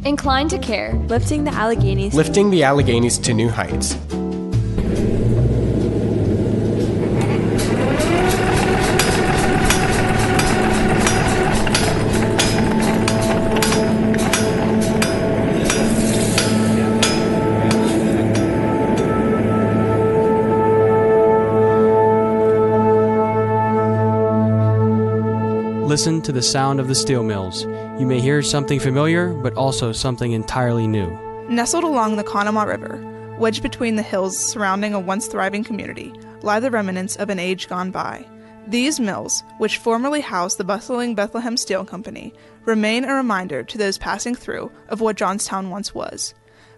Inclined to care. Lifting the Alleghenies. Lifting the Alleghenies to new heights. Listen to the sound of the steel mills. You may hear something familiar, but also something entirely new. Nestled along the Conemaugh River, wedged between the hills surrounding a once thriving community, lie the remnants of an age gone by. These mills, which formerly housed the bustling Bethlehem Steel Company, remain a reminder to those passing through of what Johnstown once was.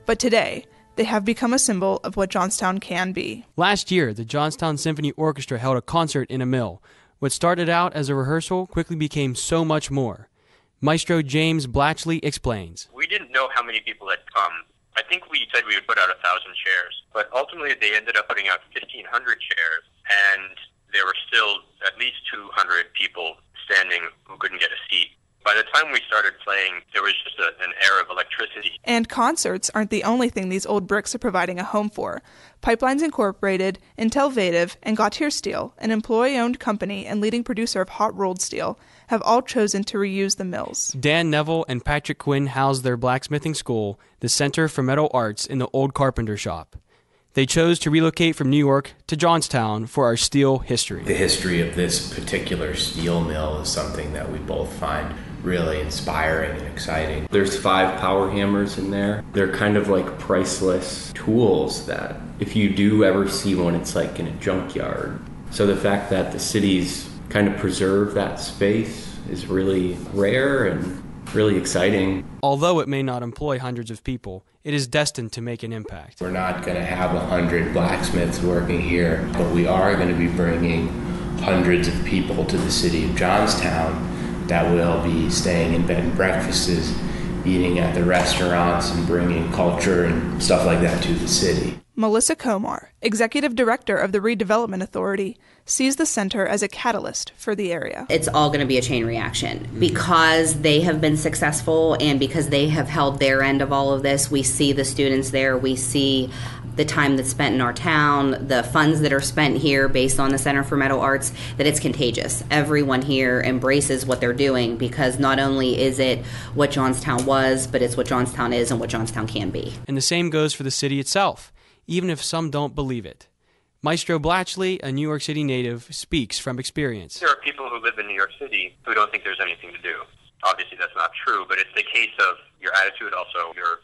But today, they have become a symbol of what Johnstown can be. Last year, the Johnstown Symphony Orchestra held a concert in a mill. What started out as a rehearsal quickly became so much more. Maestro James Blatchley explains. We didn't know how many people had come. I think we said we would put out 1,000 chairs, but ultimately they ended up putting out 1,500 chairs, and there were still at least 200 people standing who couldn't get a seat. By the time we started playing, there was just an air of electricity. And concerts aren't the only thing these old bricks are providing a home for. Pipelines Incorporated, Intelvative, and Gautier Steel, an employee-owned company and leading producer of hot-rolled steel, have all chosen to reuse the mills. Dan Neville and Patrick Quinn house their blacksmithing school, the Center for Metal Arts, in the old carpenter shop. They chose to relocate from New York to Johnstown for our steel history. The history of this particular steel mill is something that we both find really inspiring and exciting. There's 5 power hammers in there. They're kind of like priceless tools that if you do ever see one, it's like in a junkyard. So the fact that the city's kind of preserve that space is really rare and really exciting. Although it may not employ hundreds of people, it is destined to make an impact. We're not going to have 100 blacksmiths working here, but we are going to be bringing hundreds of people to the city of Johnstown that will be staying in bed and breakfasts, eating at the restaurants, and bringing culture and stuff like that to the city. Melissa Comar, Executive Director of the Redevelopment Authority, sees the center as a catalyst for the area. It's all going to be a chain reaction. Because they have been successful and because they have held their end of all of this, we see the students there, we see the time that's spent in our town, the funds that are spent here based on the Center for Metal Arts, that it's contagious. Everyone here embraces what they're doing because not only is it what Johnstown was, but it's what Johnstown is and what Johnstown can be. And the same goes for the city itself, even if some don't believe it. Maestro Blatchley, a New York City native, speaks from experience. There are people who live in New York City who don't think there's anything to do. Obviously, that's not true, but it's the case of your attitude, also your,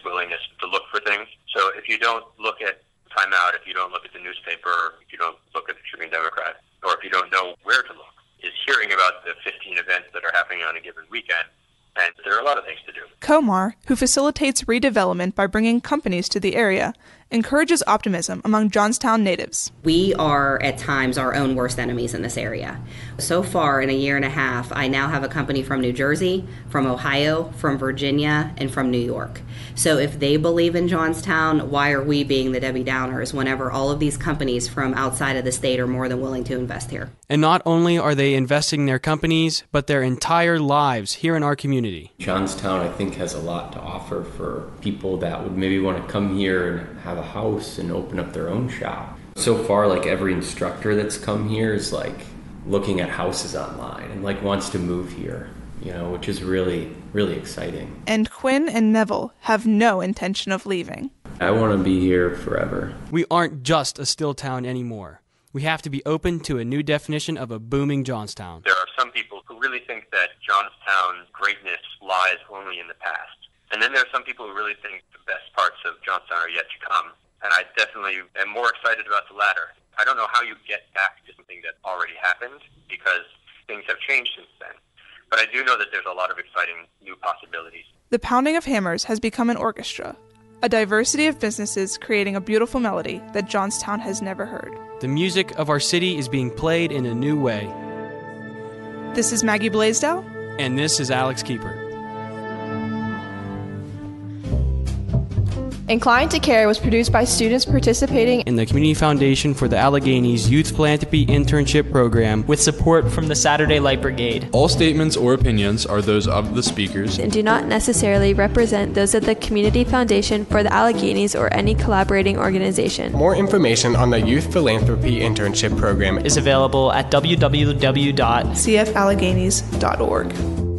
willingness to look for things. So if you don't look at Time Out, if you don't look at the newspaper, if you don't look at the Tribune Democrat, or if you don't know where to look, is hearing about the 15 events that are happening on a given weekend. And there are a lot of things to do. Comar, who facilitates redevelopment by bringing companies to the area, encourages optimism among Johnstown natives. We are, at times, our own worst enemies in this area. So far, in a year and a half, I now have a company from New Jersey, from Ohio, from Virginia, and from New York. So if they believe in Johnstown, why are we being the Debbie Downers whenever all of these companies from outside of the state are more than willing to invest here? And not only are they investing their companies, but their entire lives here in our community. Johnstown, I think, has a lot to offer for people that would maybe want to come here and have a house and open up their own shop. So far, every instructor that's come here is looking at houses online and wants to move here, which is really, really exciting. And Quinn and Neville have no intention of leaving. I want to be here forever. We aren't just a steel town anymore. We have to be open to a new definition of a booming Johnstown. There are some people who really think that Johnstown's greatness lies only in the past. And then there are some people who really think the best parts of Johnstown are yet to come. And I definitely am more excited about the latter. I don't know how you get back to something that already happened because things have changed since then. But I do know that there's a lot of exciting new possibilities. The pounding of hammers has become an orchestra, a diversity of businesses creating a beautiful melody that Johnstown has never heard. The music of our city is being played in a new way. This is Maggie Blaisdell. And this is Alex Keeper. Inclined to Care was produced by students participating in the Community Foundation for the Alleghenies Youth Philanthropy Internship Program with support from the Saturday Light Brigade. All statements or opinions are those of the speakers and do not necessarily represent those of the Community Foundation for the Alleghenies or any collaborating organization. More information on the Youth Philanthropy Internship Program is available at www.cfalleghenies.org.